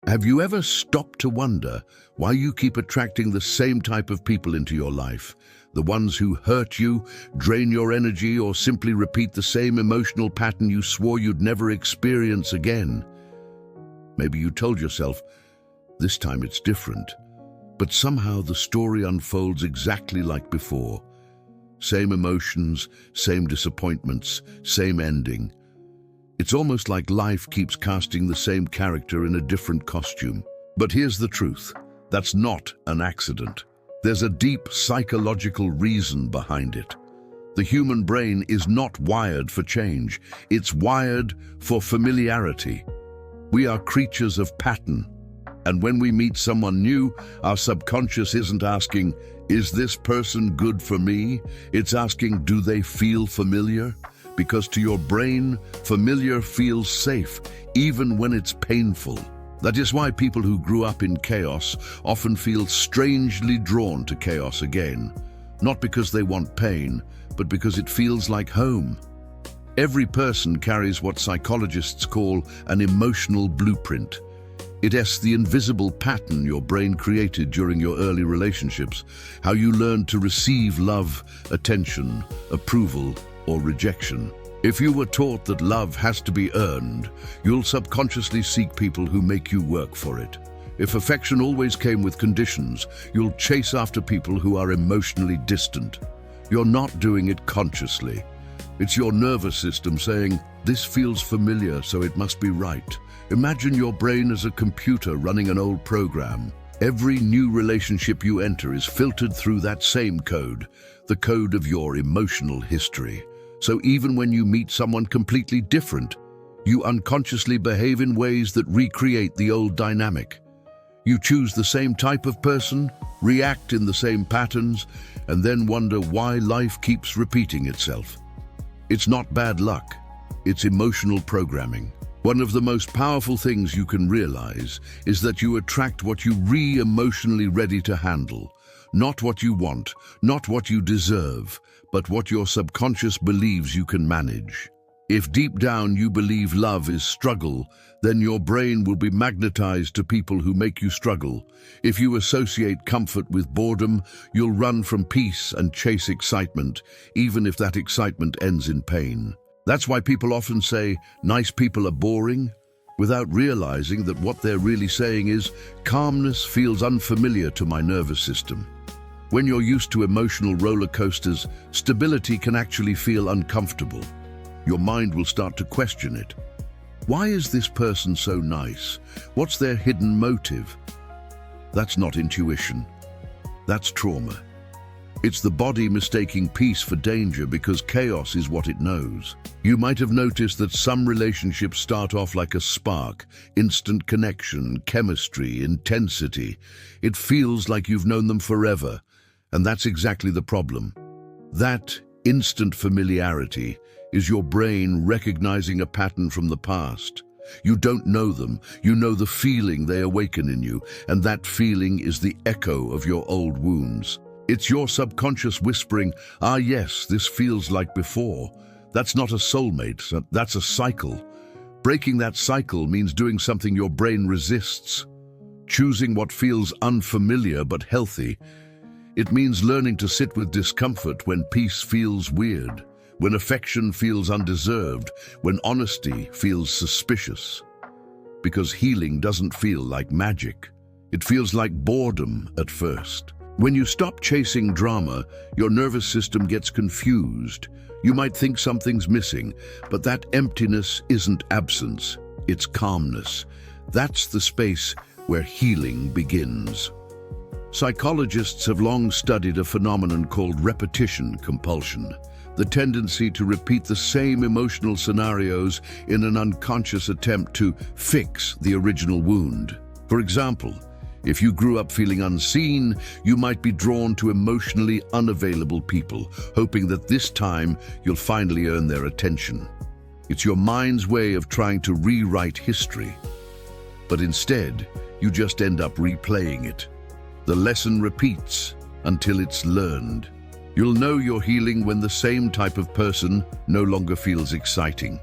Have you ever stopped to wonder why you keep attracting the same type of people into your life? The ones who hurt you, drain your energy, or simply repeat the same emotional pattern you swore you'd never experience again. Maybe you told yourself, this time it's different. But somehow the story unfolds exactly like before. Same emotions, same disappointments, same ending. It's almost like life keeps casting the same character in a different costume. But here's the truth. That's not an accident. There's a deep psychological reason behind it. The human brain is not wired for change. It's wired for familiarity. We are creatures of pattern. And when we meet someone new, our subconscious isn't asking, is this person good for me? It's asking, do they feel familiar? Because to your brain, familiar feels safe, even when it's painful. That is why people who grew up in chaos often feel strangely drawn to chaos again. Not because they want pain, but because it feels like home. Every person carries what psychologists call an emotional blueprint. It's the invisible pattern your brain created during your early relationships, how you learned to receive love, attention, approval, or rejection. If you were taught that love has to be earned, you'll subconsciously seek people who make you work for it. If affection always came with conditions, you'll chase after people who are emotionally distant. You're not doing it consciously. It's your nervous system saying, this feels familiar, so it must be right. Imagine your brain as a computer running an old program. Every new relationship you enter is filtered through that same code, the code of your emotional history. So even when you meet someone completely different, you unconsciously behave in ways that recreate the old dynamic. You choose the same type of person, react in the same patterns, and then wonder why life keeps repeating itself. It's not bad luck, it's emotional programming. One of the most powerful things you can realize is that you attract what you emotionally ready to handle. Not what you want, not what you deserve, but what your subconscious believes you can manage. If deep down you believe love is struggle, then your brain will be magnetized to people who make you struggle. If you associate comfort with boredom, you'll run from peace and chase excitement, even if that excitement ends in pain. That's why people often say, nice people are boring, without realizing that what they're really saying is, calmness feels unfamiliar to my nervous system. When you're used to emotional roller coasters, stability can actually feel uncomfortable. Your mind will start to question it. Why is this person so nice? What's their hidden motive? That's not intuition. That's trauma. It's the body mistaking peace for danger because chaos is what it knows. You might have noticed that some relationships start off like a spark, instant connection, chemistry, intensity. It feels like you've known them forever. And that's exactly the problem. That instant familiarity is your brain recognizing a pattern from the past. You don't know them, you know the feeling they awaken in you, and that feeling is the echo of your old wounds. It's your subconscious whispering, ah yes, this feels like before. That's not a soulmate, that's a cycle. Breaking that cycle means doing something your brain resists. Choosing what feels unfamiliar but healthy. It means learning to sit with discomfort when peace feels weird, when affection feels undeserved, when honesty feels suspicious. Because healing doesn't feel like magic. It feels like boredom at first. When you stop chasing drama, your nervous system gets confused. You might think something's missing, but that emptiness isn't absence, it's calmness. That's the space where healing begins. Psychologists have long studied a phenomenon called repetition compulsion, the tendency to repeat the same emotional scenarios in an unconscious attempt to fix the original wound. For example, if you grew up feeling unseen, you might be drawn to emotionally unavailable people, hoping that this time you'll finally earn their attention. It's your mind's way of trying to rewrite history. But instead, you just end up replaying it. The lesson repeats until it's learned. You'll know you're healing when the same type of person no longer feels exciting.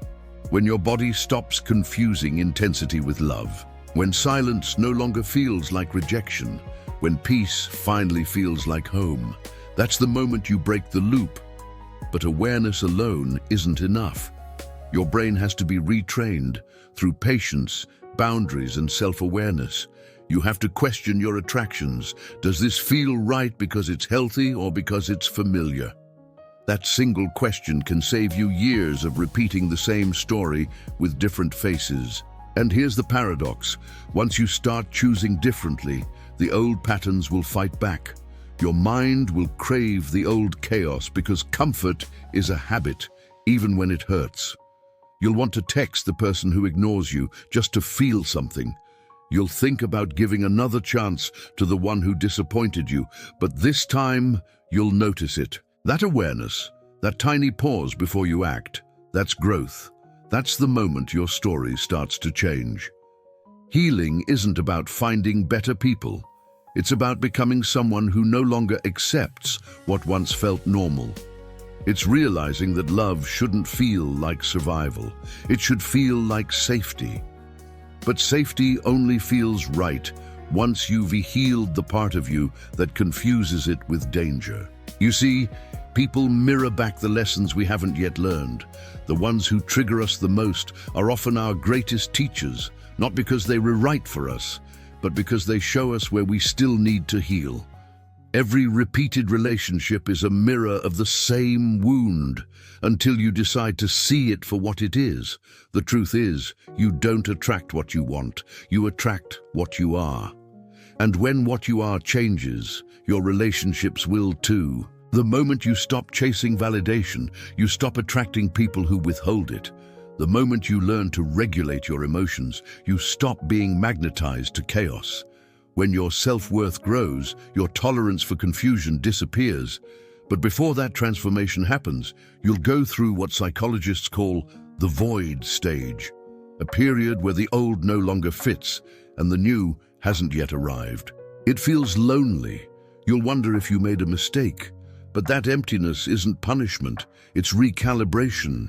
When your body stops confusing intensity with love. When silence no longer feels like rejection, when peace finally feels like home, that's the moment you break the loop. But awareness alone isn't enough. Your brain has to be retrained through patience, boundaries, and self-awareness. You have to question your attractions. Does this feel right because it's healthy or because it's familiar? That single question can save you years of repeating the same story with different faces. And here's the paradox. Once you start choosing differently, the old patterns will fight back. Your mind will crave the old chaos because comfort is a habit, even when it hurts. You'll want to text the person who ignores you just to feel something. You'll think about giving another chance to the one who disappointed you, but this time you'll notice it. That awareness, that tiny pause before you act, that's growth. That's the moment your story starts to change. Healing isn't about finding better people. It's about becoming someone who no longer accepts what once felt normal. It's realizing that love shouldn't feel like survival. It should feel like safety. But safety only feels right once you've healed the part of you that confuses it with danger. You see, people mirror back the lessons we haven't yet learned. The ones who trigger us the most are often our greatest teachers, not because they rewrite for us, but because they show us where we still need to heal. Every repeated relationship is a mirror of the same wound until you decide to see it for what it is. The truth is, you don't attract what you want, you attract what you are. And when what you are changes, your relationships will too. The moment you stop chasing validation, you stop attracting people who withhold it. The moment you learn to regulate your emotions, you stop being magnetized to chaos. When your self-worth grows, your tolerance for confusion disappears. But before that transformation happens, you'll go through what psychologists call the void stage, a period where the old no longer fits and the new hasn't yet arrived. It feels lonely. You'll wonder if you made a mistake. But that emptiness isn't punishment, it's recalibration.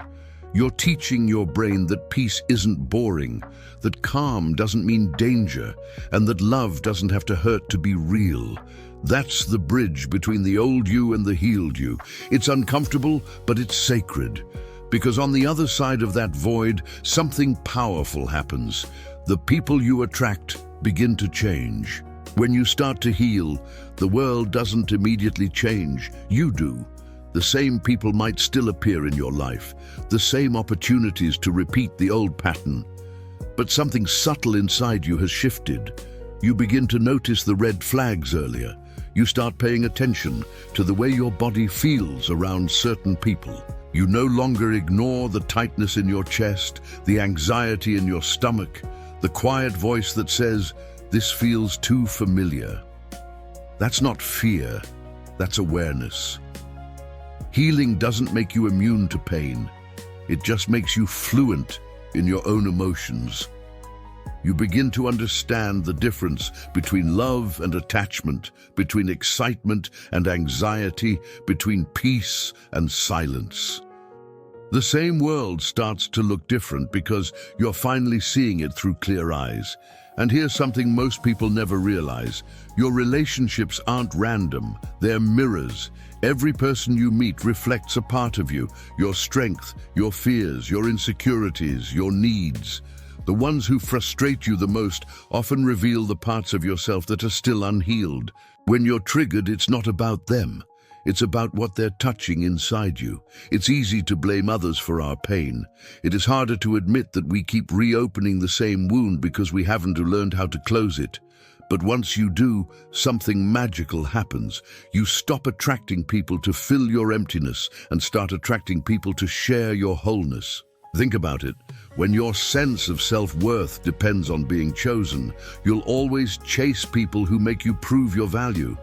You're teaching your brain that peace isn't boring, that calm doesn't mean danger, and that love doesn't have to hurt to be real. That's the bridge between the old you and the healed you. It's uncomfortable, but it's sacred. Because on the other side of that void, something powerful happens. The people you attract begin to change. When you start to heal, the world doesn't immediately change. You do. The same people might still appear in your life, the same opportunities to repeat the old pattern. But something subtle inside you has shifted. You begin to notice the red flags earlier. You start paying attention to the way your body feels around certain people. You no longer ignore the tightness in your chest, the anxiety in your stomach, the quiet voice that says, "This feels too familiar." That's not fear, that's awareness. Healing doesn't make you immune to pain. It just makes you fluent in your own emotions. You begin to understand the difference between love and attachment, between excitement and anxiety, between peace and silence. The same world starts to look different because you're finally seeing it through clear eyes. And here's something most people never realize. Your relationships aren't random, they're mirrors. Every person you meet reflects a part of you, your strength, your fears, your insecurities, your needs. The ones who frustrate you the most often reveal the parts of yourself that are still unhealed. When you're triggered, it's not about them. It's about what they're touching inside you. It's easy to blame others for our pain. It is harder to admit that we keep reopening the same wound because we haven't learned how to close it. But once you do, something magical happens. You stop attracting people to fill your emptiness and start attracting people to share your wholeness. Think about it. When your sense of self-worth depends on being chosen, you'll always chase people who make you prove your value.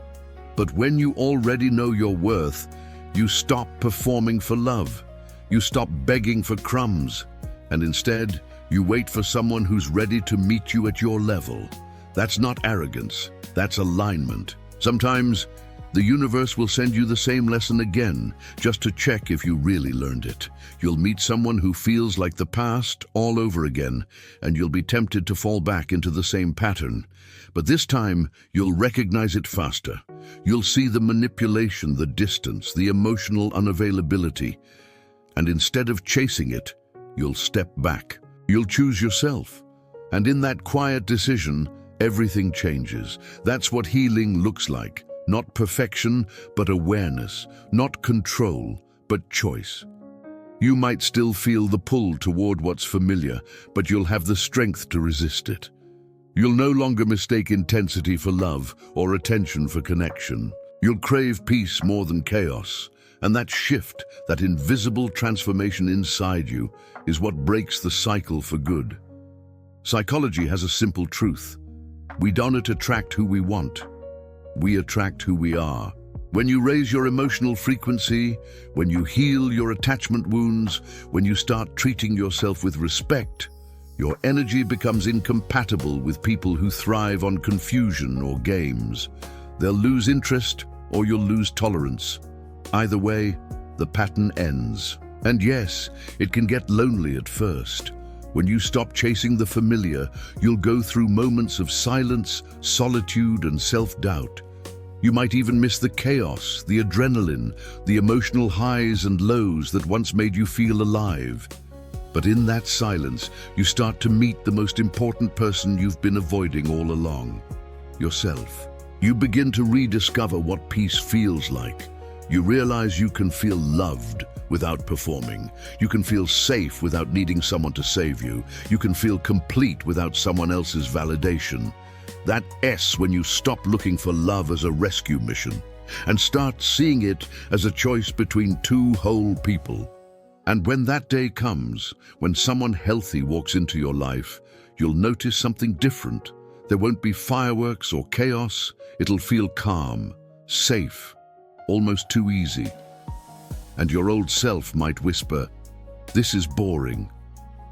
But when you already know your worth, you stop performing for love. You stop begging for crumbs. And instead, you wait for someone who's ready to meet you at your level. That's not arrogance, that's alignment. Sometimes The universe will send you the same lesson again, just to check if you really learned it. You'll meet someone who feels like the past all over again, and you'll be tempted to fall back into the same pattern. But this time, you'll recognize it faster. You'll see the manipulation, the distance, the emotional unavailability. And instead of chasing it, you'll step back. You'll choose yourself. And in that quiet decision, everything changes. That's what healing looks like. Not perfection, but awareness. Not control, but choice. You might still feel the pull toward what's familiar, but you'll have the strength to resist it. You'll no longer mistake intensity for love or attention for connection. You'll crave peace more than chaos. And that shift, that invisible transformation inside you, is what breaks the cycle for good. Psychology has a simple truth. We don't attract who we want. We attract who we are. When you raise your emotional frequency, when you heal your attachment wounds, when you start treating yourself with respect, your energy becomes incompatible with people who thrive on confusion or games. They'll lose interest or you'll lose tolerance. Either way, the pattern ends. And yes, it can get lonely at first. When you stop chasing the familiar, you'll go through moments of silence, solitude, and self-doubt. You might even miss the chaos, the adrenaline, the emotional highs and lows that once made you feel alive. But in that silence, you start to meet the most important person you've been avoiding all along, yourself. You begin to rediscover what peace feels like. You realize you can feel loved without performing. You can feel safe without needing someone to save you. You can feel complete without someone else's validation. That S when you stop looking for love as a rescue mission and start seeing it as a choice between two whole people. And when that day comes, when someone healthy walks into your life, you'll notice something different. There won't be fireworks or chaos. It'll feel calm, safe, almost too easy. And your old self might whisper, "This is boring."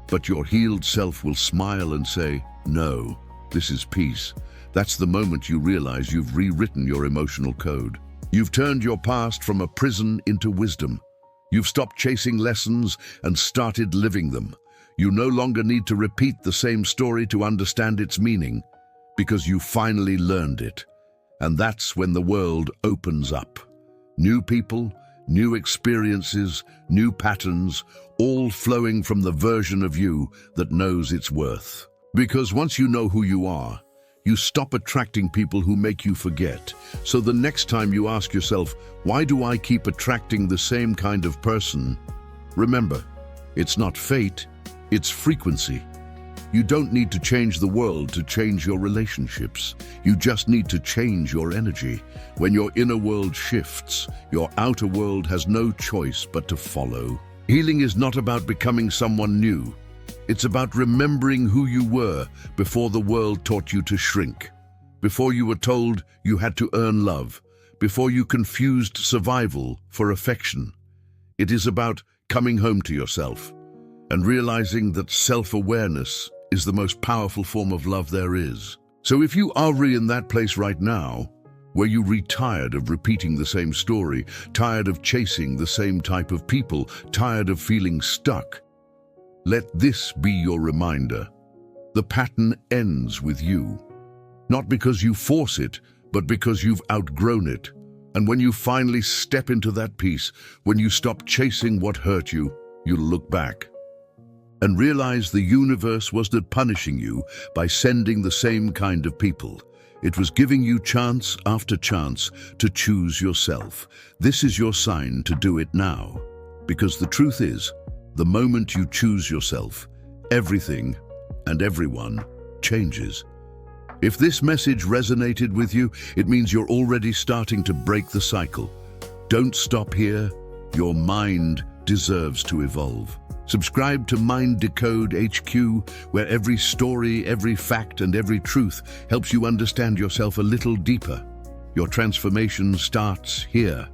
But your healed self will smile and say, "No, this is peace." That's the moment you realize you've rewritten your emotional code. You've turned your past from a prison into wisdom. You've stopped chasing lessons and started living them. You no longer need to repeat the same story to understand its meaning, because you finally learned it. And that's when the world opens up. New people, new experiences, new patterns, all flowing from the version of you that knows its worth. Because once you know who you are, you stop attracting people who make you forget. So the next time you ask yourself, why do I keep attracting the same kind of person? Remember, it's not fate, it's frequency. You don't need to change the world to change your relationships. You just need to change your energy. When your inner world shifts, your outer world has no choice but to follow. Healing is not about becoming someone new. It's about remembering who you were before the world taught you to shrink, before you were told you had to earn love, before you confused survival for affection. It is about coming home to yourself and realizing that self-awareness is the most powerful form of love there is. So if you are in that place right now, where you tired of repeating the same story, tired of chasing the same type of people, tired of feeling stuck, let this be your reminder. The pattern ends with you. Not because you force it, but because you've outgrown it. And when you finally step into that peace, when you stop chasing what hurt you, you'll look back and realize the universe wasn't punishing you by sending the same kind of people. It was giving you chance after chance to choose yourself. This is your sign to do it now. Because the truth is, the moment you choose yourself, everything and everyone changes. If this message resonated with you, it means you're already starting to break the cycle. Don't stop here. Your mind deserves to evolve. Subscribe to MindDecode HQ, where every story, every fact, and every truth helps you understand yourself a little deeper. Your transformation starts here.